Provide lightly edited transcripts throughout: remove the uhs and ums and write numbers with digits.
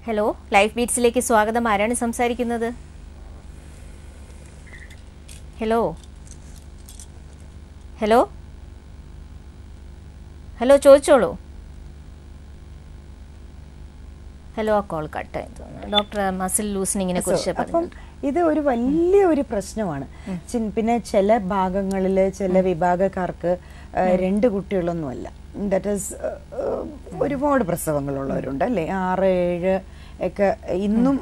Hello, life ബീറ്റ്സിലേക്ക് സ്വാഗതം. ആരാണ് സംസാരിക്കുന്നത്? ഹലോ ഹലോ ഹലോ ചോദിച്ചോളൂ. ഹലോ, ആ കോൾ കട്ടായി തോന്നുന്നു. ഡോക്ടർ മസിൽ ലൂസനിങ്ങിനെ കുറിച്ച് അപ്പം ഇത് ഒരു വലിയ ഒരു പ്രശ്നമാണ്. പിന്നെ ചില ഭാഗങ്ങളിൽ ചില വിഭാഗക്കാർക്ക് 2 കുട്ടികളൊന്നുമല്ല. ദാറ്റ് ഈസ് ഒരുപാട് പ്രസവങ്ങളുള്ളവരുണ്ട് അല്ലേ, 6, 7 ഒക്കെ ഇന്നും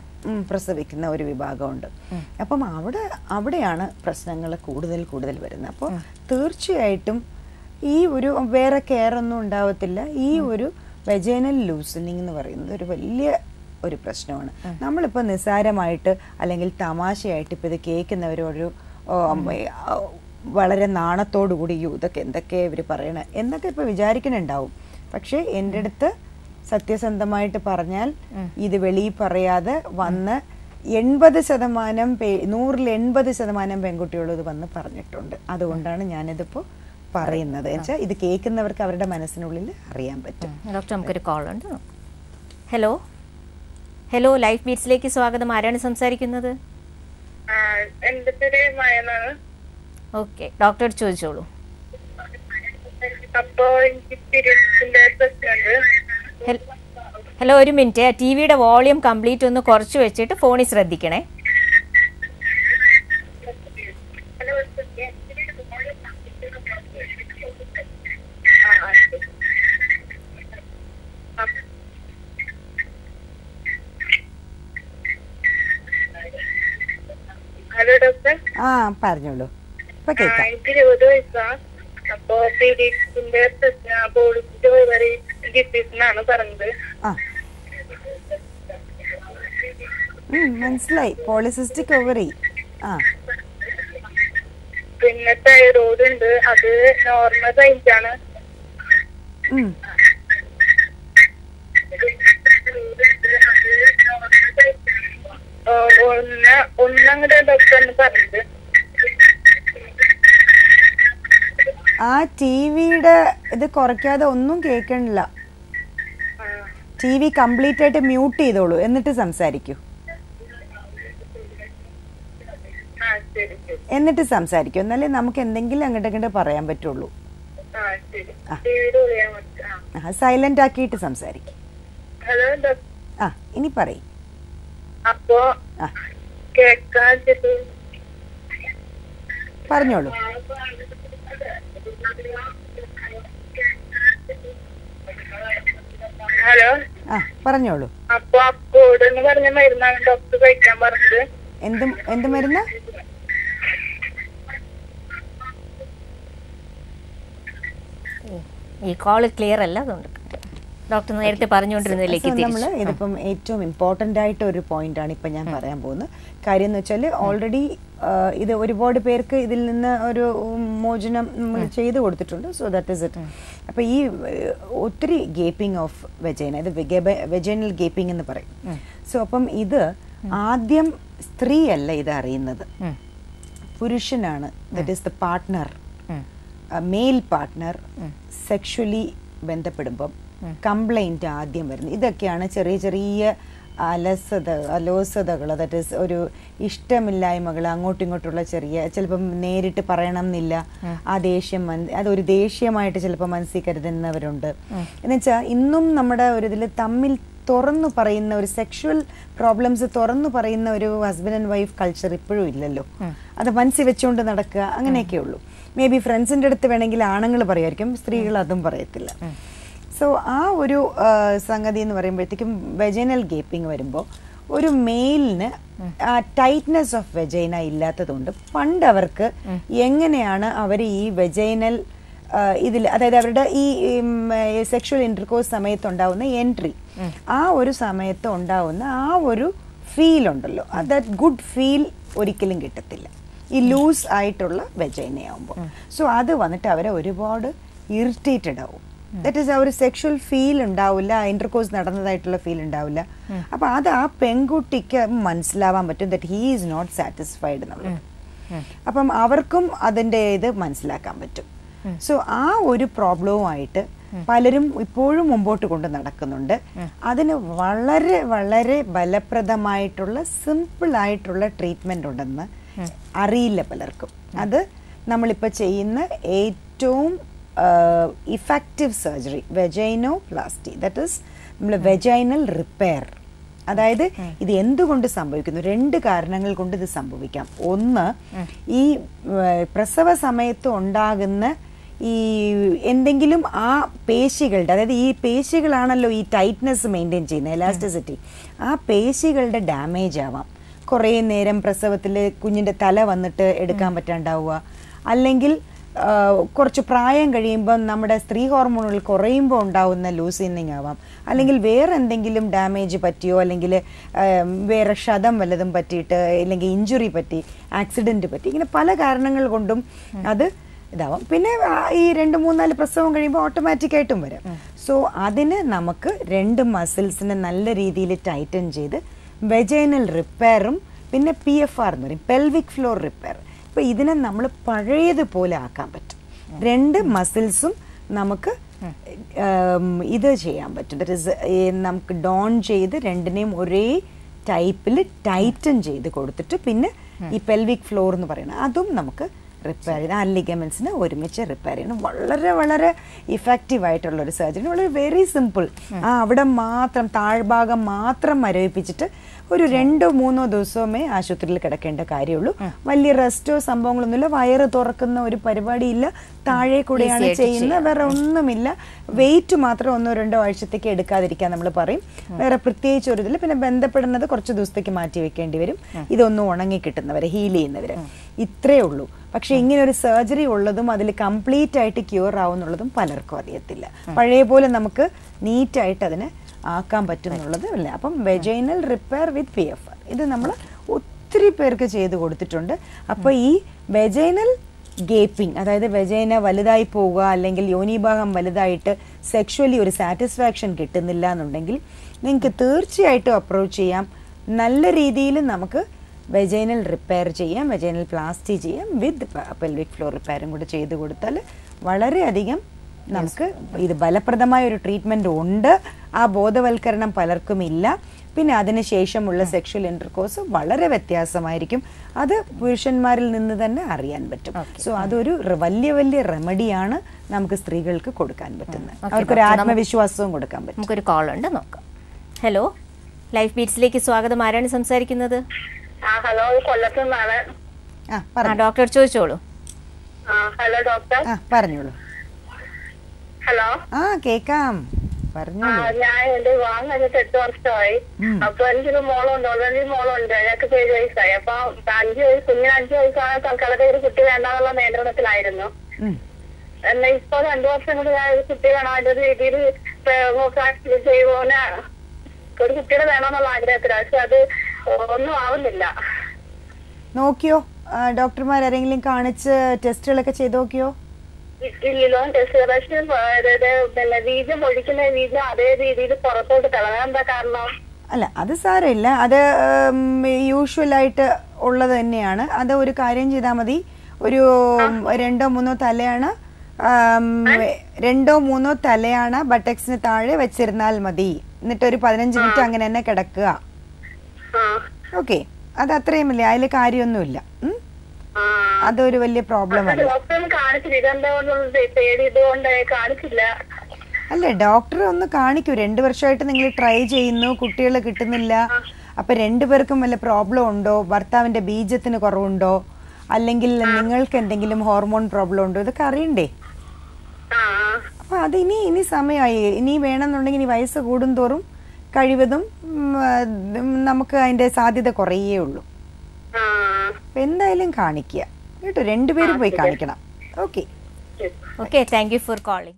പ്രസവിക്കുന്ന ഒരു വിഭാഗമുണ്ട്. അപ്പം അവിടെയാണ് പ്രശ്നങ്ങൾ കൂടുതൽ വരുന്നത്. അപ്പോൾ തീർച്ചയായിട്ടും ഈ ഒരു വേറെ കെയർ ഒന്നും ഉണ്ടാവത്തില്ല. ഈ ഒരു വെജൈനൽ ലൂസനിങ് എന്ന് പറയുന്നത് ഒരു വലിയ ഒരു പ്രശ്നമാണ്. നമ്മളിപ്പോൾ നിസ്സാരമായിട്ട് അല്ലെങ്കിൽ തമാശയായിട്ട് ഇപ്പോൾ ഇത് കേൾക്കുന്നവരൊരു വളരെ നാണത്തോടു കൂടി ഇതൊക്കെ എന്തൊക്കെയാണ് ഇവർ പറയണേ എന്നൊക്കെ ഇപ്പോൾ വിചാരിക്കുന്നുണ്ടാവും. പക്ഷേ എൻ്റെ അടുത്ത് സത്യസന്ധമായിട്ട് പറഞ്ഞാൽ ഇത് വെളിയിൽ പറയാതെ വന്ന് 80% 100% പെൺകുട്ടികളും ഇത് വന്ന് പറഞ്ഞിട്ടുണ്ട്. അതുകൊണ്ടാണ് ഞാനിതിപ്പോൾ പറയുന്നത്. വെച്ചാൽ ഇത് കേൾക്കുന്നവർക്ക് അവരുടെ മനസ്സിനുള്ളിൽ അറിയാൻ പറ്റും. ഡോക്ടർ, നമുക്കൊരു കോൾ ഉണ്ട്. ഹലോ ഹലോ, ലൈഫ് ബീറ്റ്സിലേക്ക് സ്വാഗതം. ആരാണ് സംസാരിക്കുന്നത്? എന്റെ പേര് മയനാണ്. ഓക്കെ, ഡോക്ടർ ചോദിച്ചോളൂ. അപ്പോ എനിക്ക് പീരിയഡ്സിന്റെ പ്രശ്നമുണ്ട്. ഹലോ, ഒരു മിനിറ്റ്. ടി വിയുടെ വോളിയം കംപ്ലീറ്റ് ഒന്ന് കുറച്ച് വെച്ചിട്ട് ഫോണിൽ ശ്രദ്ധിക്കണേ. Hello doctor. പറഞ്ഞോളൂ. ഇപ്പൊ കേൾക്കാം. എനിക്ക് 20 വയസ്സാണ്. അപ്പൊ പീരിയഡ്സിന്റെ പ്രശ്നം പോളിസിസ്റ്റിക് ഡിസീസ് എന്നാണ് പറഞ്ഞത്. മനസ്സിലായി, പോളിസിസ്റ്റിക് ഓവറി. പിന്നെ തൈറോയ്ഡ് ഉണ്ട്, അത് നോർമൽ റേഞ്ച് ആണ്. ഒന്നങ്ങടെ ഡോക്ടറിന് പറഞ്ഞത്. ആ ടിവിയുടെ ഇത് കുറയ്ക്കാതെ ഒന്നും കേൾക്കണില്ല. TV കംപ്ലീറ്റ് ആയിട്ട് മ്യൂട്ട് ചെയ്തോളൂ, എന്നിട്ട് സംസാരിക്കൂ. എന്നാലേ നമുക്ക് എന്തെങ്കിലും അങ്ങോട്ട് പറയാൻ പറ്റുള്ളൂ. സൈലന്റ് ആക്കിയിട്ട് സംസാരിക്കും. ഇനി പറയും. അപ്പോ പറഞ്ഞോളൂ. ഹലോ, പറഞ്ഞോളൂ. അപ്പൊ അക്കോഡ് എന്ന് പറഞ്ഞ മരുന്നാണ് ഡോക്ടർ കഴിക്കാൻ പറഞ്ഞത്. എന്ത് മരുന്ന്? ഈ കോള് ക്ലിയർ അല്ല, അതുകൊണ്ട് ഡോക്ടർ നേരത്തെ പറഞ്ഞുകൊണ്ടിരുന്നതിലേക്ക് ഇതിപ്പം ഏറ്റവും ഇമ്പോർട്ടൻ്റ് ആയിട്ട് ഒരു പോയിന്റ് ആണ് ഇപ്പം ഞാൻ പറയാൻ പോകുന്നത്. കാര്യം എന്ന് വെച്ചാൽ ഓൾറെഡി ഇത് ഒരുപാട് പേർക്ക് ഇതിൽ നിന്ന് ഒരു മോചനം ചെയ്തു കൊടുത്തിട്ടുണ്ട്. So that is it. അപ്പം ഈ ഒത്തിരി ഗേപ്പിംഗ് ഓഫ് വെജൈന, ഇത് വെജൈനൽ ഗേപ്പിംഗ് എന്ന് പറയും. സോ അപ്പം ഇത് ആദ്യം സ്ത്രീയല്ല ഇത് അറിയുന്നത്, പുരുഷനാണ്. That is the partner, male partner sexually ബന്ധപ്പെടുമ്പം കംപ്ലൈൻറ്റ് ആദ്യം വരുന്നത്. ഇതൊക്കെയാണ് ചെറിയ അലോസതകൾ, ദാറ്റ് ഈസ് ഒരു ഇഷ്ടമില്ലായ്മകൾ, അങ്ങോട്ടും ഇങ്ങോട്ടുള്ള ചിലപ്പം നേരിട്ട് പറയണം എന്നില്ല. ആ ദേഷ്യം അതൊരു ദേഷ്യമായിട്ട് ചിലപ്പോൾ മനസ്സിൽ കരുതുന്നവരുണ്ട്. എന്നുവെച്ചാൽ ഇന്നും നമ്മുടെ ഒരു ഇതിൽ തമ്മിൽ തുറന്നു പറയുന്ന ഒരു സെക്ഷുവൽ പ്രോബ്ലംസ് തുറന്നു പറയുന്ന ഒരു ഹസ്ബൻഡ് ആൻഡ് വൈഫ് കൾച്ചർ ഇപ്പോഴും ഇല്ലല്ലോ. അത് മനസ്സിൽ വെച്ചുകൊണ്ട് നടക്കുക, അങ്ങനെയൊക്കെ ഉള്ളൂ. മേ ബി ഫ്രണ്ട്സിൻ്റെ അടുത്ത് വേണമെങ്കിൽ ആണുങ്ങൾ പറയുമായിരിക്കും, സ്ത്രീകൾ അതും പറയത്തില്ല. സോ ആ ഒരു സംഗതി എന്ന് പറയുമ്പോഴത്തേക്കും വെജൈനൽ ഗേപ്പിംഗ് വരുമ്പോൾ ഒരു മെയിലിന് ടൈറ്റ്നെസ് ഓഫ് വെജൈന ഇല്ലാത്തതുകൊണ്ട് പണ്ട് അവർക്ക് എങ്ങനെയാണ് അവർ ഈ വെജൈനൽ ഇതിൽ, അതായത് അവരുടെ ഈ സെക്ഷുവൽ ഇന്റർകോഴ്സ് സമയത്തുണ്ടാവുന്ന എൻട്രി, ആ ഒരു സമയത്ത് ഉണ്ടാവുന്ന ആ ഒരു ഫീൽ ഉണ്ടല്ലോ, ദാറ്റ് ഗുഡ് ഫീൽ ഒരിക്കലും കിട്ടത്തില്ല ഈ ലൂസ് ആയിട്ടുള്ള വെജൈനയാവുമ്പോൾ. സോ അത് വന്നിട്ട് അവരെ ഒരുപാട് ഇറിറ്റേറ്റഡ് ആവും. ദാറ്റ് ഈസ് ആ ഒരു സെക്ഷുവൽ ഫീൽ ഉണ്ടാവില്ല, ഇന്റർകോഴ്സ് നടന്നതായിട്ടുള്ള ഫീൽ ഉണ്ടാവില്ല. അപ്പൊ അത് ആ പെൺകുട്ടിക്ക് മനസ്സിലാവാൻ പറ്റും that he is not satisfied എന്നുള്ളത്. അപ്പം അവർക്കും അതിൻ്റെ ഇത് മനസ്സിലാക്കാൻ പറ്റും. സോ ആ ഒരു പ്രോബ്ലവുമായിട്ട് പലരും ഇപ്പോഴും മുമ്പോട്ട് കൊണ്ട് നടക്കുന്നുണ്ട്. അതിന് വളരെ വളരെ ഫലപ്രദമായിട്ടുള്ള സിമ്പിൾ ആയിട്ടുള്ള ട്രീറ്റ്മെന്റ് ഉണ്ടെന്ന് അറിയില്ല പലർക്കും. അത് നമ്മളിപ്പോൾ ചെയ്യുന്ന ഏറ്റവും ഇഫക്റ്റീവ് സർജറി വെജൈനോപ്ലാസ്റ്റി, ദാറ്റ് ഈസ് നമ്മൾ വെജൈനൽ റിപ്പയർ. അതായത് ഇത് എന്തുകൊണ്ട് സംഭവിക്കുന്നു? 2 കാരണങ്ങൾ കൊണ്ട് ഇത് സംഭവിക്കാം. ഒന്ന്, ഈ പ്രസവ സമയത്ത് ഉണ്ടാകുന്ന ഈ എന്തെങ്കിലും ആ പേശികളുടെ, അതായത് ഈ പേശികളാണല്ലോ ഈ ടൈറ്റ്നെസ് മെയിൻറ്റെയിൻ ചെയ്യുന്നത്, എലാസ്റ്റിസിറ്റി, ആ പേശികളുടെ ഡാമേജ് ആവാം. കുറേ നേരം പ്രസവത്തിൽ കുഞ്ഞിൻ്റെ തല വന്നിട്ട് എടുക്കാൻ പറ്റാണ്ടാവുക, അല്ലെങ്കിൽ കുറച്ച് പ്രായം കഴിയുമ്പോൾ നമ്മുടെ സ്ത്രീ ഹോർമോണുകൾ കുറയുമ്പോൾ ഉണ്ടാവുന്ന ലൂസിനിങ് ആവാം, അല്ലെങ്കിൽ വേറെ എന്തെങ്കിലും ഡാമേജ് പറ്റിയോ, അല്ലെങ്കിൽ വേറെ ക്ഷതം വല്ലതും പറ്റിയിട്ട്, അല്ലെങ്കിൽ ഇഞ്ചുറി പറ്റി, ആക്സിഡൻറ്റ് പറ്റി, ഇങ്ങനെ പല കാരണങ്ങൾ കൊണ്ടും അത് ഇതാവാം. പിന്നെ ഈ 2-3-4 പ്രസവം കഴിയുമ്പോൾ ഓട്ടോമാറ്റിക്കായിട്ടും വരാം. സോ അതിന് നമുക്ക് 2 മസിൽസിനെ നല്ല രീതിയിൽ ടൈറ്റൻ ചെയ്ത് വെജൈനൽ റിപ്പയറും പിന്നെ PFR എന്ന് പറയും, പെൽവിക് ഫ്ലോർ റിപ്പയർ. ഇപ്പോൾ ഇതിനെ നമ്മൾ പഴയതുപോലെ ആക്കാൻ പറ്റും. 2 മസിൽസും നമുക്ക് ഇത് ചെയ്യാൻ പറ്റും. ദാറ്റ് ഈസ് നമുക്ക് ഡോൺ ചെയ്ത് 2നെയും ഒരേ ടൈപ്പിൽ ടൈറ്റൻ ചെയ്ത് കൊടുത്തിട്ട് പിന്നെ ഈ പെൽവിക് ഫ്ലോർ എന്ന് പറയുന്നത് അതും നമുക്ക് റിപ്പയർ ചെയ്ത് ആ ലിഗമെന്റ്സിനെ ഒരുമിച്ച് റിപ്പയർ ചെയ്യണം. വളരെ വളരെ ഇഫക്റ്റീവ് ആയിട്ടുള്ള ഒരു സർജറി, വളരെ വെരി സിമ്പിൾ. അവിടെ മാത്രം താഴ്ഭാഗം മാത്രം മരവിപ്പിച്ചിട്ട് ഒരു 2-3 ദിവസമേ ആശുപത്രിയിൽ കിടക്കേണ്ട കാര്യമുള്ളൂ. വലിയ റെസ്റ്റോ സംഭവങ്ങളൊന്നുമില്ല, വയറ് തുറക്കുന്ന ഒരു പരിപാടിയില്ല, താഴെ കൂടെയാണ് ചെയ്യുന്നത്, വേറെ ഒന്നുമില്ല. വെയിറ്റ് മാത്രം 1-2 ആഴ്ചത്തേക്ക് എടുക്കാതിരിക്കാൻ നമ്മൾ പറയും. വേറെ പ്രത്യേകിച്ച് ഒരു ഇതില്ല. പിന്നെ ബന്ധപ്പെടുന്നത് കുറച്ച് ദിവസത്തേക്ക് മാറ്റി വെക്കേണ്ടി വരും, ഇതൊന്നും ഉണങ്ങി കിട്ടുന്നവരെ, ഹീൽ ചെയ്യുന്നവരെ. ഇത്രയേ ഉള്ളൂ. പക്ഷെ ഇങ്ങനെ ഒരു സർജറി ഉള്ളതും അതിൽ കംപ്ലീറ്റ് ആയിട്ട് ക്യൂർ ആവുന്നുള്ളതും പലർക്കും അറിയത്തില്ല. പഴയ പോലെ നമുക്ക് നീറ്റായിട്ട് അതിനെ ആക്കാൻ പറ്റുന്നുള്ളത് അല്ല. അപ്പം വെജൈനൽ റിപ്പയർ വിത്ത് PFR ഇത് നമ്മൾ ഒത്തിരി പേർക്ക് ചെയ്ത് കൊടുത്തിട്ടുണ്ട്. അപ്പോൾ ഈ വെജൈനൽ ഗേപ്പിംഗ്, അതായത് വെജൈന വലുതായി പോവുക, അല്ലെങ്കിൽ യോനിഭാഗം വലുതായിട്ട് സെക്ഷുവലി ഒരു സാറ്റിസ്ഫാക്ഷൻ കിട്ടുന്നില്ല എന്നുണ്ടെങ്കിൽ നിങ്ങൾക്ക് തീർച്ചയായിട്ടും അപ്രോച്ച് ചെയ്യാം. നല്ല രീതിയിൽ നമുക്ക് വെജൈനൽ റിപ്പയർ ചെയ്യാം, വെജൈനൽ പ്ലാസ്റ്റി ചെയ്യാം, വിത്ത് പെൽവിക് ഫ്ലോർ റിപ്പയറും കൂടെ ചെയ്ത് കൊടുത്താൽ വളരെയധികം നമുക്ക് ഇത് ഫലപ്രദമായ ഒരു ട്രീറ്റ്മെൻറ്റ് ഉണ്ട്. ആ ബോധവൽക്കരണം പലർക്കും ഇല്ല. പിന്നെ അതിനുശേഷമുള്ള സെക്ഷൽ ഇൻ്റർകോഴ്സ് വളരെ വ്യത്യാസമായിരിക്കും. അത് പുരുഷന്മാരിൽ നിന്ന് തന്നെ അറിയാൻ പറ്റും. സോ അതൊരു വലിയ വലിയ റെമഡിയാണ് നമുക്ക് സ്ത്രീകൾക്ക് കൊടുക്കാൻ പറ്റുന്നത്. അവർക്കൊരു ആത്മവിശ്വാസവും കൊടുക്കാൻ പറ്റും. നമുക്കൊരു കോൾ ഉണ്ട്, നോക്കാം. ഹലോ, ലൈഫ് ബീറ്റ്സിലേക്ക് സ്വാഗതം. ആരാണ് സംസാരിക്കുന്നത്? ഹലോ, കൊല്ലത്ത് നിന്നാണ്. ഡോക്ടർ ചോദിച്ചോളൂ. Hello doctor. പറഞ്ഞോളൂ. ഹലോ. കേക്കാം, പറഞ്ഞോളൂ. ഞാൻ എന്റെ വിവാഹം കഴിഞ്ഞിട്ട് 8 വർഷമായി. അപ്പൊ എനിക്കൊരു മോളുണ്ട്, ഓൾറെഡി മോളുണ്ട്. ഞങ്ങൾക്ക് 7 വയസ്സായി. അപ്പൊ 5 വയസ്സ്, കുഞ്ഞിന് 5 വയസ്സായ തൽക്കാലത്തെ ഒരു കുട്ടി വേണ്ടാന്നുള്ള നിയന്ത്രണത്തിലായിരുന്നു. എന്നാൽ ഇപ്പൊ 2 വർഷം കൊണ്ട് ഞാൻ ഒരു കുട്ടി വേണം, അതിന്റെ ഒരു രീതിയിൽ ചെയ്യുന്ന ഒരു കുട്ടിയുടെ വേണമെന്നുള്ള ആഗ്രഹത്തിലാണ്. പക്ഷെ അത് ഒന്നും ആവുന്നില്ല. നോക്കിയോ? ഡോക്ടർമാർ ആരെങ്കിലും കാണിച്ച് ടെസ്റ്റുകളൊക്കെ ചെയ്ത് നോക്കിയോ? ഇല്ലല്ലോ. ടെസ്റ്റ് പിന്നെ ബീജം ഒഴിക്കുന്ന ബീജം അതേ രീതിയിൽ പുറത്തോട്ട് തള്ളാൻ എന്താ കാരണം? അല്ല, അത് സാരമില്ല. അത് യൂഷ്വലായിട്ട് ഉള്ളത് തന്നെയാണ്. അത് ഒരു കാര്യം ചെയ്താൽ മതി. ഒരു 2-3 തലയാണ് 2-3 തലയാണ് ബട്ടക്സിന് താഴെ വെച്ചിരുന്നാൽ മതി. എന്നിട്ടൊരു 15 മിനിറ്റ് അങ്ങനെ തന്നെ കിടക്കുക. ഓക്കെ, അത് അത്രയുമില്ല, അതിൽ കാര്യമൊന്നുമില്ല. അതൊരു വലിയ പ്രോബ്ലം അല്ല. അല്ല, ഡോക്ടറെ ഒന്ന് കാണിക്കൂ. 2 വർഷമായിട്ട് നിങ്ങൾ ട്രൈ ചെയ്യുന്നു, കുട്ടികളെ കിട്ടുന്നില്ല. അപ്പൊ 2 പേർക്കും വല്ല പ്രോബ്ലം ഉണ്ടോ? ഭർത്താവിന്റെ ബീജത്തിന് കുറവുണ്ടോ, അല്ലെങ്കിൽ നിങ്ങൾക്ക് എന്തെങ്കിലും ഹോർമോൺ പ്രോബ്ലം ഉണ്ടോ? ഇതൊക്കെ അറിയണ്ടേ? അപ്പൊ അത് ഇനി സമയമായി. ഇനി വേണമെന്നുണ്ടെങ്കിൽ ഇനി വയസ്സ് കൂടുന്തോറും കഴിവതും നമുക്ക് അതിന്റെ സാധ്യത കുറയേ ഉള്ളൂ. എന്തായാലും കാണിക്കുക കേട്ടോ. 2 പേരും പോയി കാണിക്കണം. Okay, thank you for calling.